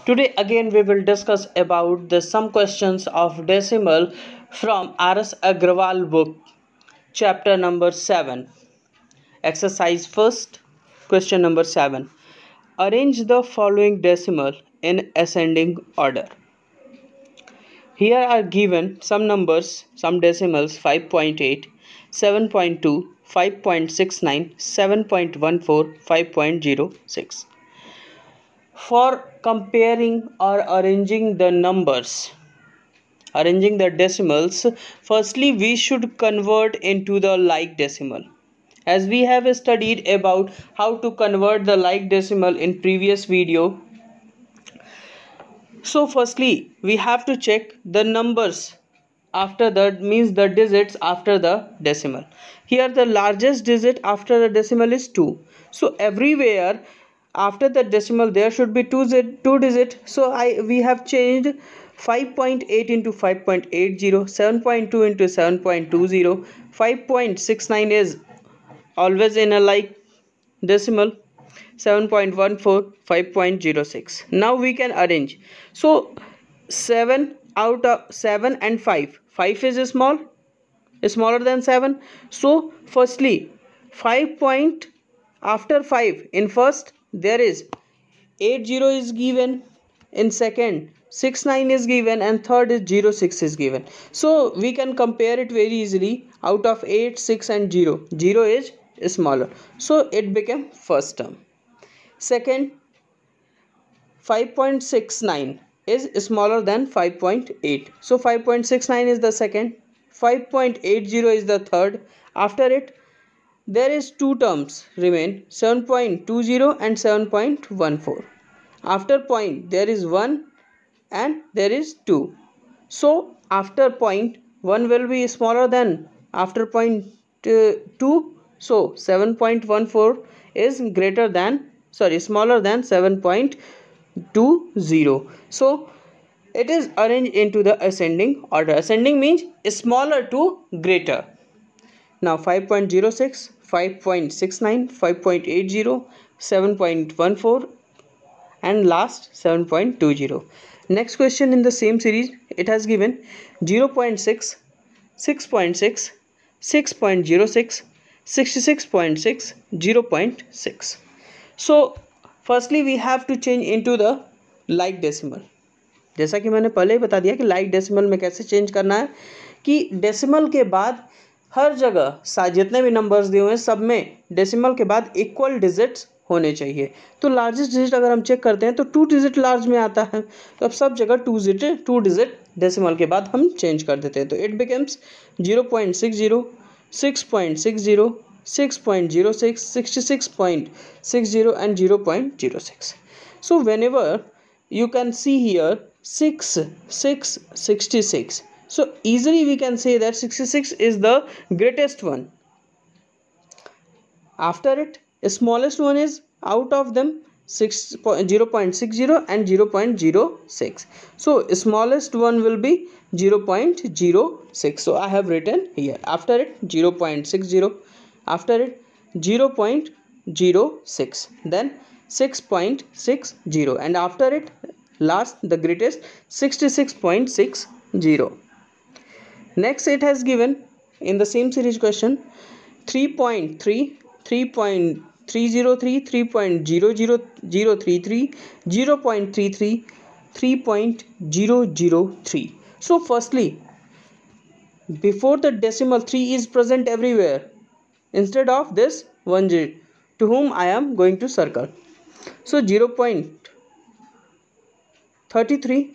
Today again we will discuss about the some questions of decimal from R.S. Agrawal book, chapter number 7. Exercise first, question number 7. Arrange the following decimal in ascending order. Here are given some numbers, some decimals: 5.8, 7.2, 5.69, 7.14, 5.06. For comparing or arranging the numbers, arranging the decimals, firstly we should convert into the like decimal, as we have studied about how to convert the like decimal in previous video. So firstly we have to check the numbers after that, means the digits after the decimal. Here the largest digit after the decimal is 2, so everywhere after the decimal there should be two digit. So we have changed 5.8 into 5.80, 7.2 into 7.20, 5.69 is always in a like decimal, 7.14, 5.06. Now we can arrange. So 7 out of 7 and 5 is small, smaller than 7. So firstly 5 point after 5 in first there is 80 is given, in second 69 is given, and third is 06 is given. So we can compare it very easily. Out of 8, 6 and 0 is smaller, so it became first term. Second, 5.69 is smaller than 5.8, so 5.69 is the second, 5.80 is the third. After it there is two terms remain, 7.20 and 7.14. After point there is 1 and there is 2. So after point 1 will be smaller than after point 2. So 7.14 is smaller than 7.20. So it is arranged into the ascending order. Ascending means smaller to greater. Now 5.06, 5.69, 5.80, 7.14 and last 7.20. Next question in the same series, it has given 0.6, 6.6, 6.06, 66.6, 0.6. So firstly we have to change into the like decimal. जैसा कि मैंने पहले ही बता दिया कि like decimal में कैसे change करना है, कि डेसिमल के बाद हर जगह जितने भी नंबर्स दिए हुए हैं सब में डेसिमल के बाद इक्वल डिजिट्स होने चाहिए. तो लार्जेस्ट डिजिट अगर हम चेक करते हैं तो 2 डिजिट लार्ज में आता है, तो अब सब जगह 2 डिजिट डेसिमल के बाद हम चेंज कर देते हैं. तो it becomes 0.60, 6.60, 6.06, 66.60 and 0.06. So whenever you can see here 66, so easily we can say that 66 is the greatest one. After it, the smallest one is out of them 0.60 and 0.06. So smallest one will be 0.06. So I have written here. After it 0.60, after it 0.06, then 6.60, and after it last the greatest 66.60. Next it has given in the same series question 3.3, 3.303, 3.00033, 0.33, 3.003. So firstly before the decimal 3 is present everywhere instead of this 1 digit, to whom I am going to circle. So 0.33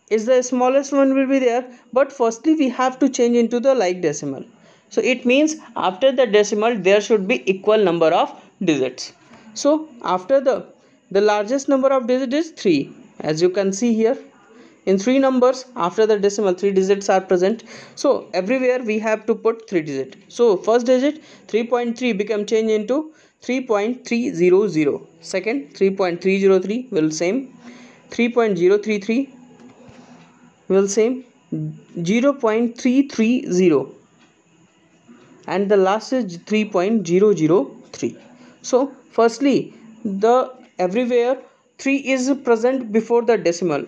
is the smallest one will be there, but firstly we have to change into the like decimal. So it means after the decimal there should be equal number of digits. So after the largest number of digits is 3, as you can see here. In 3 numbers after the decimal 3 digits are present, so everywhere we have to put 3 digit. So first digit 3.3 become change into 3.300, second 3.303 will same, 3.033 will same, 0.330, and the last is 3.003. So firstly the everywhere 3 is present before the decimal.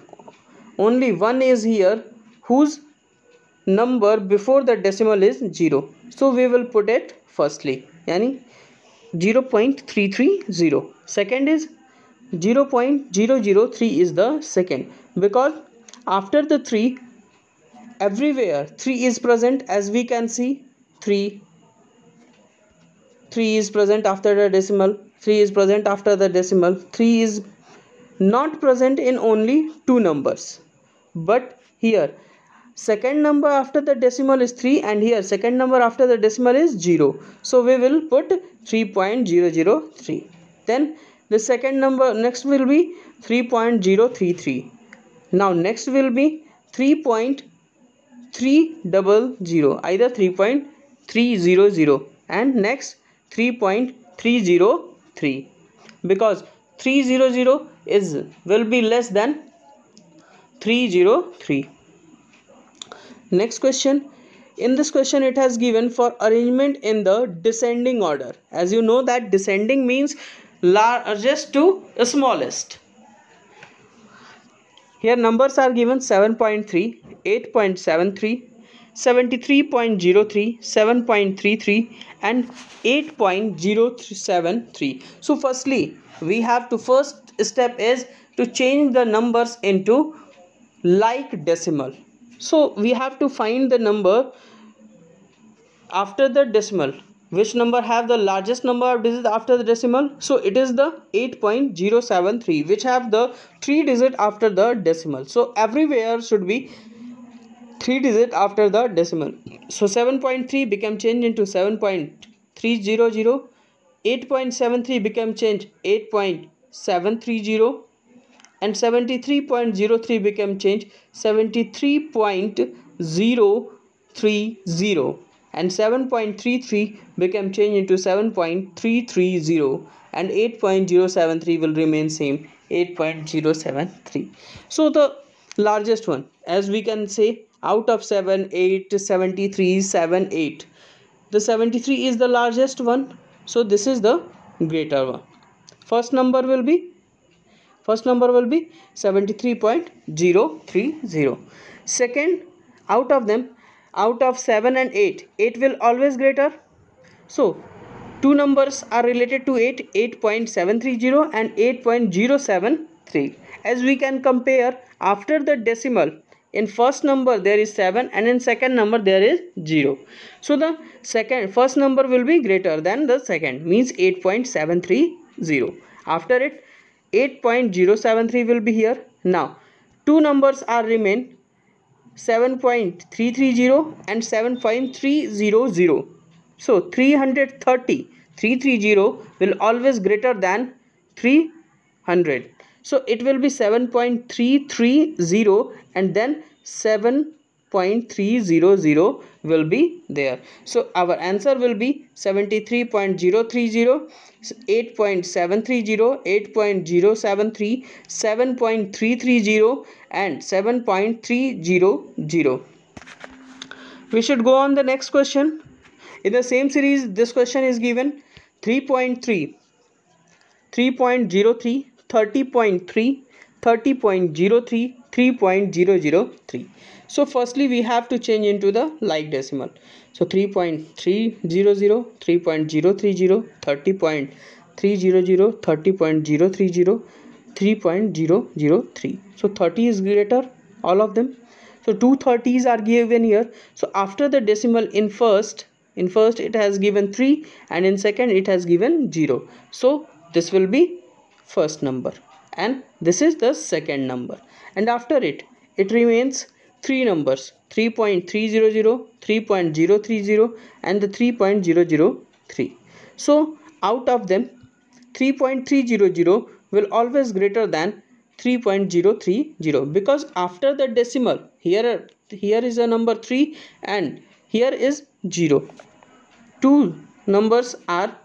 Only 1 is here whose number before the decimal is 0. So we will put it firstly, yani 0.330. Second is 0.003 is the second, because after the 3 everywhere 3 is present. As we can see, 3 is present after the decimal, 3 is present after the decimal. 3 is not present in only two numbers, but here second number after the decimal is 3 and here second number after the decimal is 0. So we will put 3.003. Then the second number next will be 3.033. Now next will be 3.300, either 3.300, and next 3.303, because 300 will be less than 303. Next question. In this question it has given for arrangement in the descending order. As you know that descending means largest to smallest. Here numbers are given 7.3, 8.73, 73.03, 7.33 and 8.073. So firstly we have to, first step is to change the numbers into like decimal. So we have to find the number after the decimal. Which number have the largest number of digits after the decimal? So it is the 8.073, which have the 3 digit after the decimal. So everywhere should be 3 digit after the decimal. So 7.3 became changed into 7.300, 8.73 became changed 8.730, and 73.03 became changed 73.030, and 7.33 became changed into 7.330, and 8.073 will remain same, 8.073. So the largest one, as we can say, out of 7, 8, 73, 7, 8, the 73 is the largest one. So this is the greater one. First number will be 73.030. Second, out of 7 and 8 will always greater. So two numbers are related to 8, 8.730 and 8.073. As we can compare, after the decimal, in first number there is 7 and in second number there is 0. So the first number will be greater than the second, means 8.730. After it 8.073 will be here. Now two numbers are remain, 7.330 and 7.300. So 330 will always greater than 300. So it will be 7.330 and then 7.300 will be there. So our answer will be 73.030, 8.730, 8.073, 7.330 and 7.300. We should go on the next question. In the same series, this question is given 3.3, 3.03, 30.3, 30.03, 3.003. So firstly we have to change into the like decimal. So 3.300, 3.030, 30.300, 30.030, 3.003. So 30 is greater, all of them. So two 30s are given here. So after the decimal, in first it has given 3 and in second it has given 0. So this will be first number and this is the second number, and after it remains three numbers, 3.300, 3.030 and the 3.003. So out of them 3.300 will always greater than 3.030, because after the decimal here is a number 3 and here is 0. Two numbers are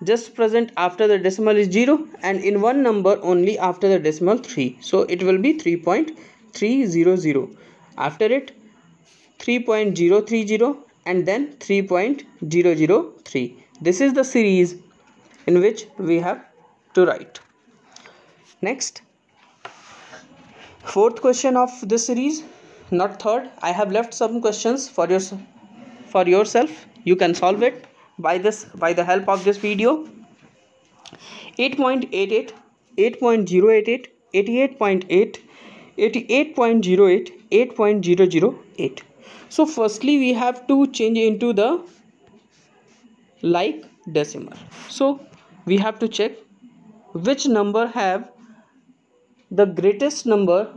just present after the decimal is 0 and in one number only after the decimal 3. So it will be 3.300. After it 3.030 and then 3.003. This is the series in which we have to write. Next, fourth question of this series, not third. I have left some questions for yourself. You can solve it by the help of this video. 8.88, 8.088, 88.8, 88.08, 8.008. So firstly we have to change into the like decimal. So we have to check which number have the greatest number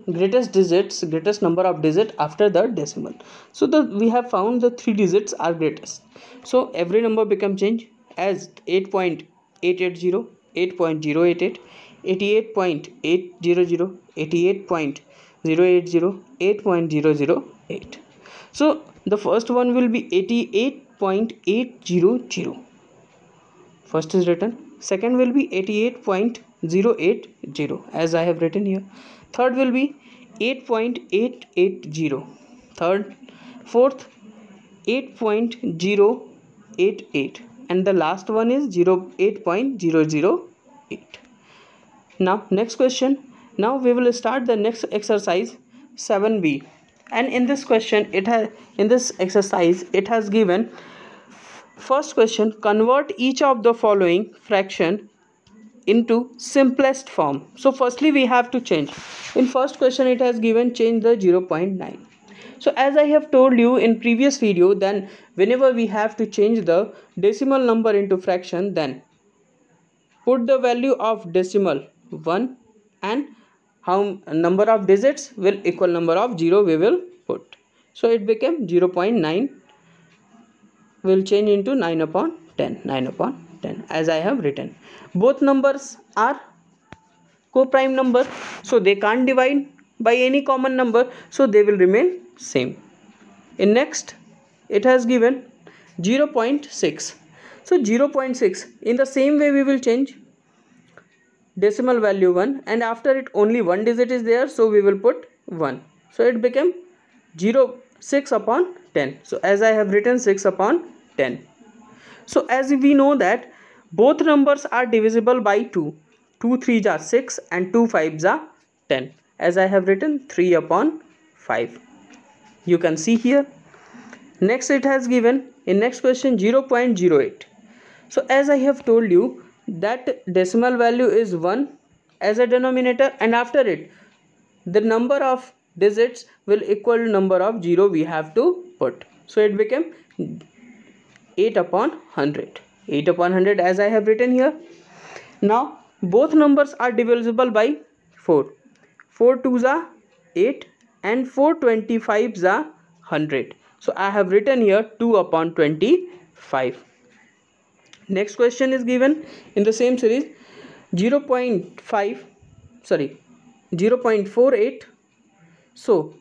of digits after the decimal. So we have found the 3 digits are greatest. So every number become change as 8.880, 8.088, 88.800, 88.080, 8.008. So the first one will be 88.800. First is written. Second will be 88.080 as I have written here. Third will be 8.880. Third, fourth 8.088, and the last one is 8.008. Now next question. Now we will start the next exercise 7b, and in this question in this exercise it has given first question, convert each of the following fraction into simplest form. So firstly we have to change. In first question it has given change the 0.9. So as I have told you in previous video, then whenever we have to change the decimal number into fraction, then put the value of decimal 1 and how number of digits will equal number of 0 we will put. So it became 0.9 will change into 9 upon 10, 9 upon 10 as I have written. Both numbers are co-prime number, so they can't divide by any common number, so they will remain same. In next it has given 0.6. So 0.6 in the same way we will change decimal value 1, and after it only one digit is there, so we will put 1. So it became 6 upon 10. So as I have written 6 upon 10. So as we know that both numbers are divisible by 2. 2 3s are 6 and 2 5s are 10. As I have written 3 upon 5. You can see here. Next it has given in next question 0.08. So as I have told you that decimal value is 1 as a denominator, and after it the number of digits will equal number of 0 we have to put. So it became 8 upon 100. 8 upon 100 as I have written here. Now both numbers are divisible by 4. 4 2s are 8 and 4 25s are 100. So I have written here 2 upon 25. Next question is given in the same series 0.48. So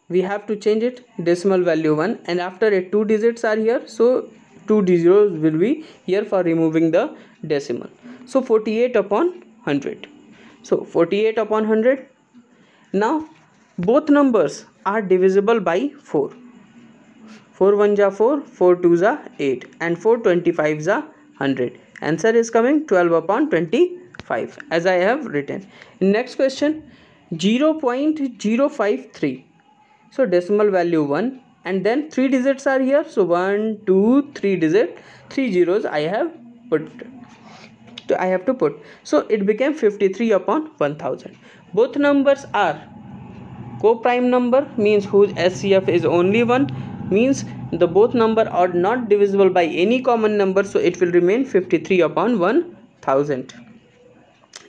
we have to change it decimal value 1, and after it 2 digits are here, so 2 zeros will be here for removing the decimal. So 48 upon 100. So 48 upon 100. Now both numbers are divisible by 4. 4 1s are 4, 4 2s are 8, and 4 25s are 100. Answer is coming 12 upon 25 as I have written. Next question 0.053. So decimal value 1, and then 3 digits are here, so 1 2 3 digit, 3 zeros I have to put. So it became 53 upon 1000. Both numbers are co-prime number, means whose SCF is only 1, means the both number are not divisible by any common number, so it will remain 53 upon 1000.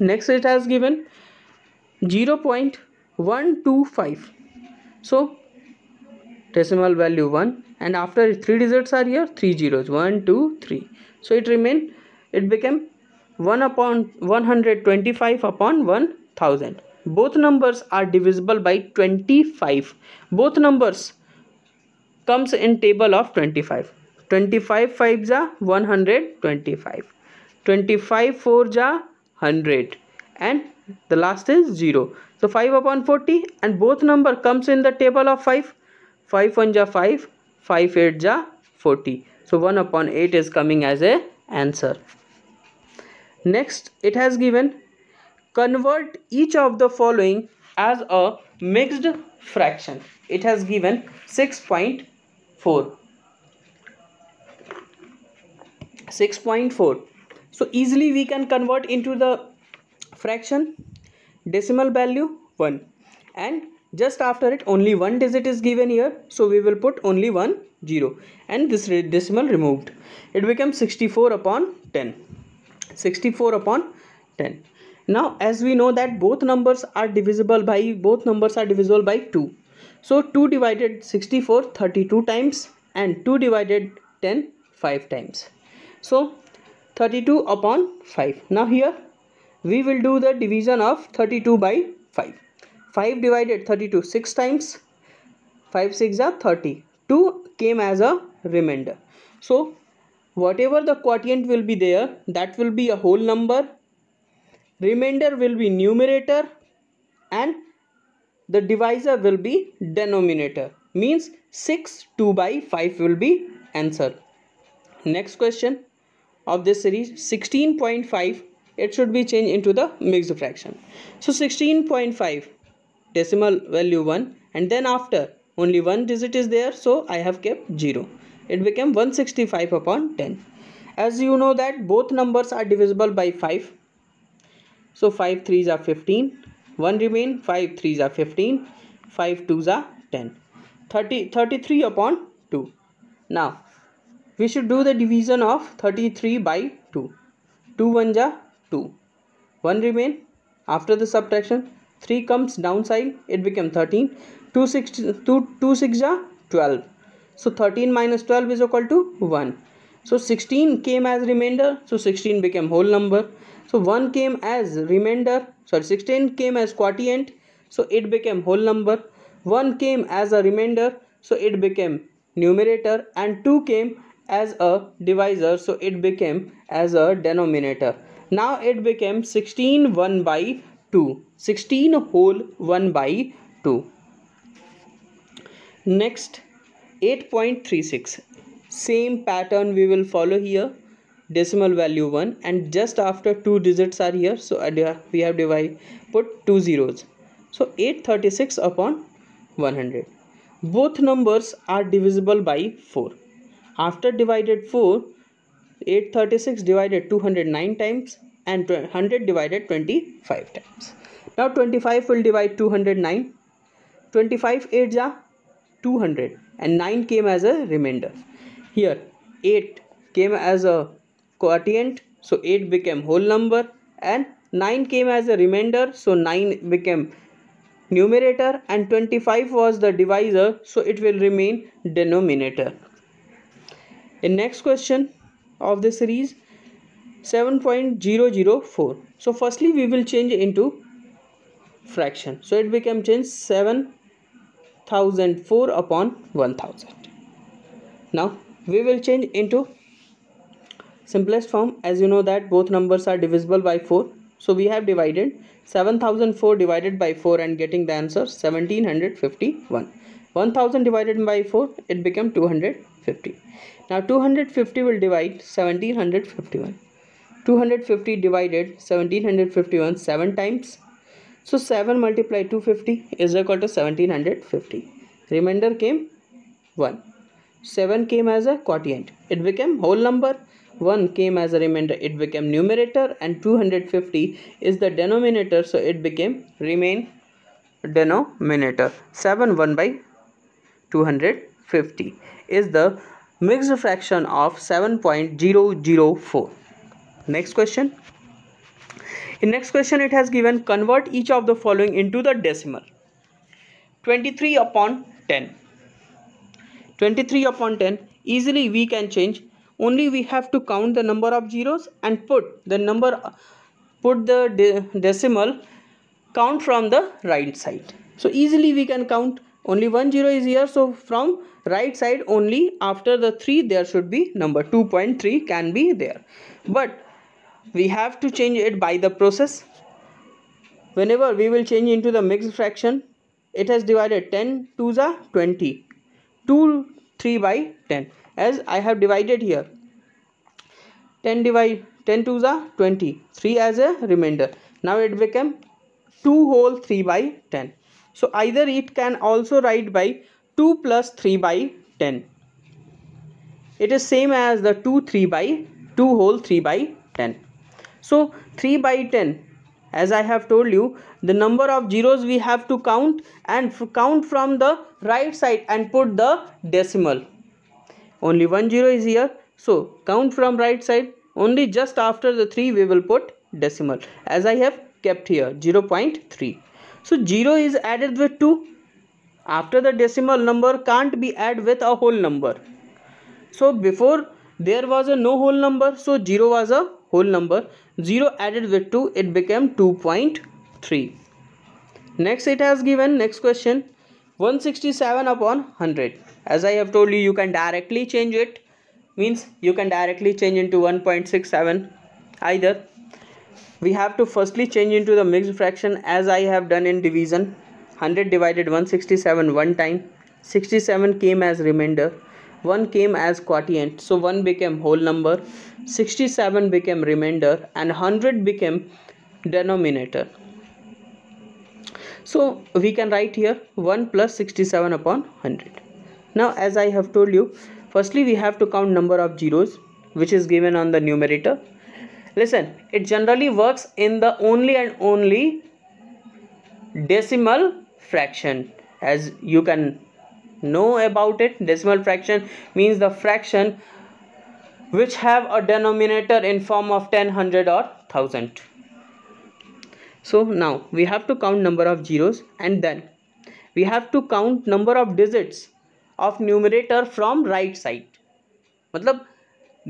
Next it has given 0.125. So decimal value 1, and after 3 digits are here, 3 zeros, 1 2 3. So it became 1 upon 125 upon 1000. Both numbers are divisible by 25. Both numbers comes in table of 25. 25 5s are 125. 25 4s are 100, and the last is 0. So 5 upon 40, and both number comes in the table of 5. 5 1s are 5, 5 8s are 40. So 1 upon 8 is coming as a answer. Next it has given convert each of the following as a mixed fraction. It has given 6.4. 6.4. So easily we can convert into the fraction. Decimal value 1, and just after it only one digit is given here, so we will put only 1 0 and this decimal removed. It becomes 64 upon 10. 64 upon 10. Now as we know that both numbers are divisible by 2. So 2 divided 64 32 times, and 2 divided 10 5 times. So 32 upon 5. Now here we will do the division of 32 by 5. 5 divided 32 6 times. 5 6 are 30. 2 came as a remainder. So whatever the quotient will be there, that will be a whole number. Remainder will be numerator, and the divisor will be denominator. Means 6 2 by 5 will be answer. Next question of this series, 16.5. It should be changed into the mixed fraction. So 16.5, decimal value 1, and then after only one digit is there, so I have kept 0. It became 165 upon 10. As you know that both numbers are divisible by 5. So 5 3s are 15. 1 remain. 5 3s are 15. 5 2s are 10. 33 upon 2. Now we should do the division of 33 by 2. 2 1s are 2. 1 remain. After the subtraction, 3 comes downside, it became 13. 2 6 are 12. So 13 minus 12 is equal to 1. So 16 came as remainder, so 16 became whole number. So 1 came as remainder, 16 came as quotient, so it became whole number. 1 came as a remainder, so it became numerator, and 2 came as a divisor, so it became as a denominator. Now it became 16 1 by 2. 16 whole 1 by 2. Next, 8.36. Same pattern we will follow here. Decimal value 1, and just after 2 digits are here, so we have put 2 zeros. So 836 upon 100. Both numbers are divisible by 4. After divided 4, 836 divided 209 times, and 100 divided 25 times. Now 25 will divide 209. 25 8s are 200, and 9 came as a remainder. Here 8 came as a quotient, so 8 became whole number, and 9 came as a remainder, so 9 became numerator, and 25 was the divisor, so it will remain denominator. In next question of this series, 7.004. So firstly we will change into fraction. So it became changed 7004 upon 1000. Now we will change into simplest form. As you know that both numbers are divisible by 4. So we have divided 7004 divided by 4 and getting the answer 1751. 1000 divided by 4, it became 250. Now 250 will divide 1751. 250 divided 1751 7 times. So 7 multiplied 250 is equal to 1750. Remainder came 1. 7 came as a quotient, it became whole number. 1 came as a remainder, it became numerator, and 250 is the denominator, so it became remain denominator. 7 1 by 250 is the mixed fraction of 7.004. Next question. In next question it has given convert each of the following into the decimal. 23 upon 10. 23 upon 10, easily we can change. Only we have to count the number of zeros and put the decimal count from the right side. So easily we can count. Only 1 0 is here, so from right side only after the 3 there should be number 2.3 can be there. But we have to change it by the process. Whenever we will change into the mixed fraction, it has divided 10 2s are 20. 2 3 by 10. As I have divided here, 10 2s are 20, 3 as a remainder. Now it became 2 whole 3 by 10. So either it can also write by 2 plus 3 by 10. It is same as the 2 3 by 2 whole 3 by 10. So 3 by 10, as I have told you, the number of zeros we have to count, and count from the right side and put the decimal. Only one zero is here, so count from right side. Only just after the 3 we will put decimal, as I have kept here 0.3. So 0 is added with 2. After the decimal, number can't be added with a whole number. So before there was a no whole number, so 0 was a whole number. 0 added with 2, it became 2.3. Next it has given, next question, 167 upon 100. As I have told you, you can directly change it. Means you can directly change into 1.67. Either we have to firstly change into the mixed fraction, as I have done in division. 100 divided 167 one time. 67 came as remainder. 1 came as quotient, so 1 became whole number, 67 became remainder, and 100 became denominator. So we can write here 1 plus 67 upon 100. Now as I have told you, firstly we have to count number of zeros which is given on the numerator. Listen, it generally works in the only and only decimal fraction. As you can know about it, decimal fraction means the fraction which have a denominator in form of 10, 100 or 1000. So now we have to count number of zeros, and then we have to count number of digits of numerator from right side. मतलब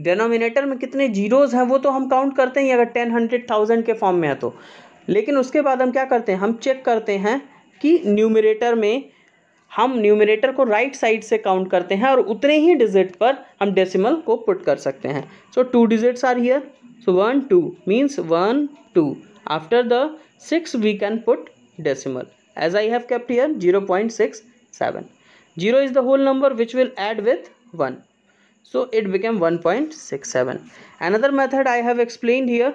denominator में कितने zeros हैं वो तो हम count करते हैं अगर 10, 100, 1000 के फॉर्म में है तो, लेकिन उसके बाद हम क्या करते हैं, हम चेक करते हैं कि न्यूमरेटर में हम न्यूमरेटर को राइट साइड से काउंट करते हैं और उतने ही डिजिट पर हम डेसिमल को पुट कर सकते हैं. So 2 digits are here, so 1 2 means 1 2. After the 6 we can put decimal, as I have kept here 0.67. 0 is the whole number which will add with 1, so it became 1.67. Another method I have explained here,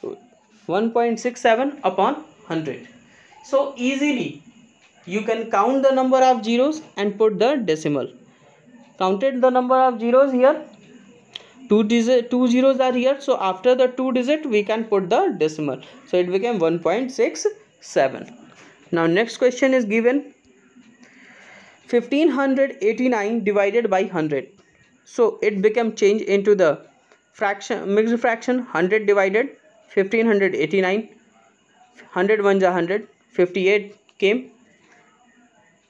1.67 upon 100. So easily you can count the number of zeros and put the decimal. Counted the number of zeros here, 2 zeros are here, so after the 2 digit we can put the decimal, so it became 1.67. Now next question is given, 1589 divided by 100. So it became changed into the fraction, mixed fraction. 100 divided 1589, 100 1 is 100, 58 came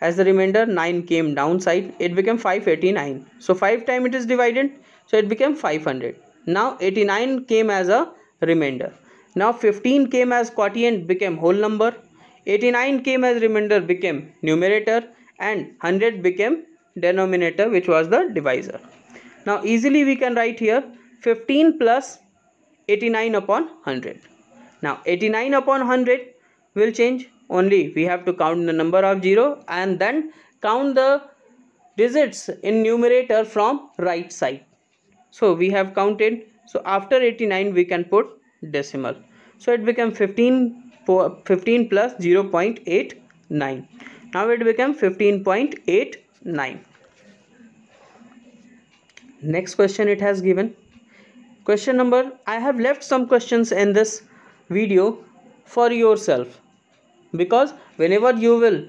as the remainder, 9 came downside, it became 589. So 5 times it is divided, so it became 500. Now 89 came as a remainder. Now 15 came as quotient, became whole number. 89 came as remainder, became numerator, and 100 became denominator, which was the divisor. Now easily we can write here 15 plus 89 upon 100. Now 89 upon 100 will change, only we have to count the number of 0 and then count the digits in numerator from right side. So we have counted, so after 89 we can put decimal, so it became 15 plus 0.89. now it became 15.89. Next question it has given, question number, I have left some questions in this video for yourself, because whenever you will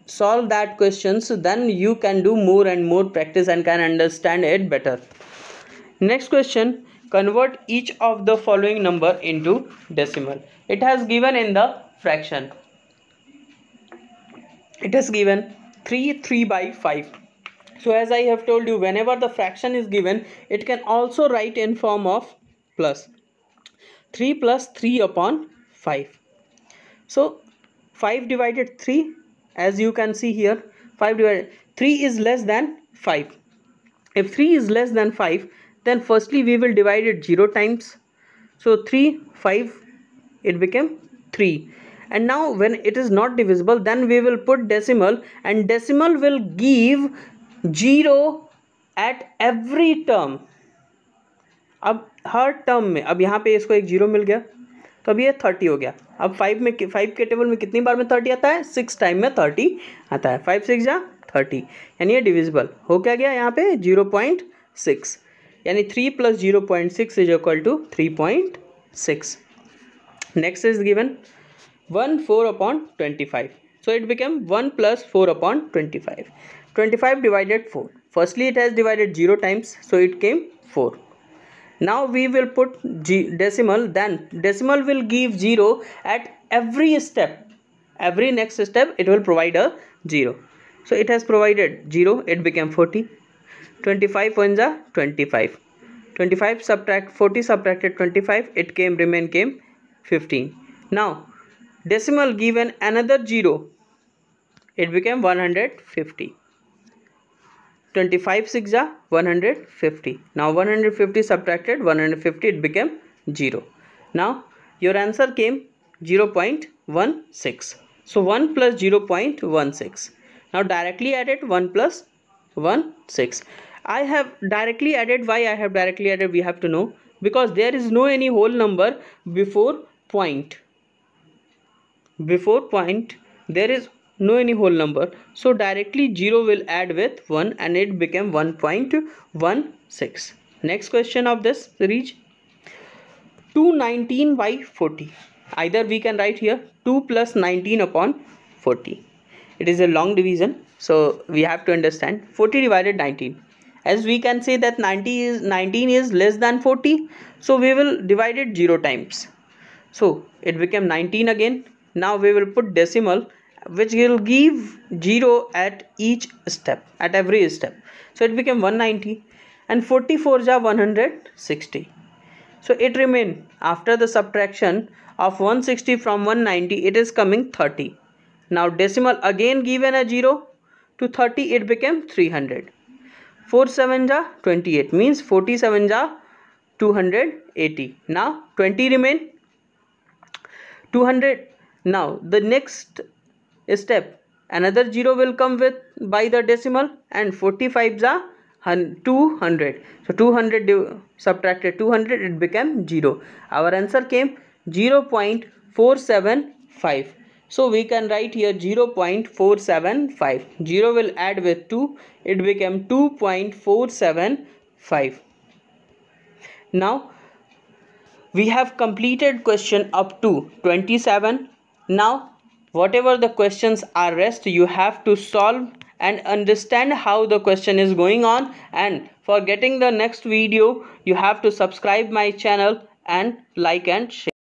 solve that questions, then you can do more and more practice and can understand it better. Next question, convert each of the following number into decimal. It has given in the fraction. It is given 3 by 5. So as I have told you, whenever the fraction is given, it can also write in form of plus. 3 plus 3 upon 5. So 5 divided 3, as you can see here, 5 divided 3 is less than 5. If 3 is less than 5, then firstly we will divide it 0 times. So 3, 5, it became 3. And now when it is not divisible, then we will put decimal, and decimal will give 0 at every term. अब हर term में, अब यहाँ पे इसको एक 0 मिल गया, तो अब ये 30 हो गया। अब 5 के टेबल में कितनी बार में 30 आता है? 6 टाइम में 30 आता है। 5 6 जा 30, यानी ये डिविजिबल हो क्या गया यहाँ पे? 0.6, यानी 3 + 0.6 is equal to 3.6। Next is given 1 4/25, so it became 1 + 4/25. 25 divided 4. Firstly it has divided 0 times, so it came 4. Now we will put decimal, then decimal will give 0 at every step. Every next step it will provide a 0. So it has provided 0, it became 40. 25 1 ja 25. 25 subtract 40 subtracted 25, it came 15. Now decimal given another 0, it became 150. 25 6 ja 150. Now 150 subtracted 150, it became 0. Now your answer came 0.16. So 1 plus 0.16. Now directly added 1 plus 16. I have directly added. Why I have directly added? We have to know, because there is no any whole number before point. Before point there is no any whole number, so directly 0 will add with 1 and it became 1.16. Next question of this series, 219 by 40. Either we can write here 2 plus 19 upon 40. It is a long division, so we have to understand 40 divided 19. As we can say that 19 is less than 40, so we will divide it 0 times. So it became 19 again. Now we will put decimal, which will give 0 at each step, at every step. So it became 190, and 44 ja 160. So it remained, after the subtraction of 160 from 190, it is coming 30. Now decimal again given a 0 to 30, it became 300. 4 7 ja 28, means 47 ja 280. Now 20 remain, 200. Now the next step, another 0 will come with by the decimal, and 45 ja 200. So 200 subtracted 200, it became 0. Our answer came 0.475. So we can write here 0.475. 0 will add with 2, it became 2.475. Now we have completed question up to 27. Now whatever the questions are rest, you have to solve and understand how the question is going on. And for getting the next video, you have to subscribe my channel and like and share.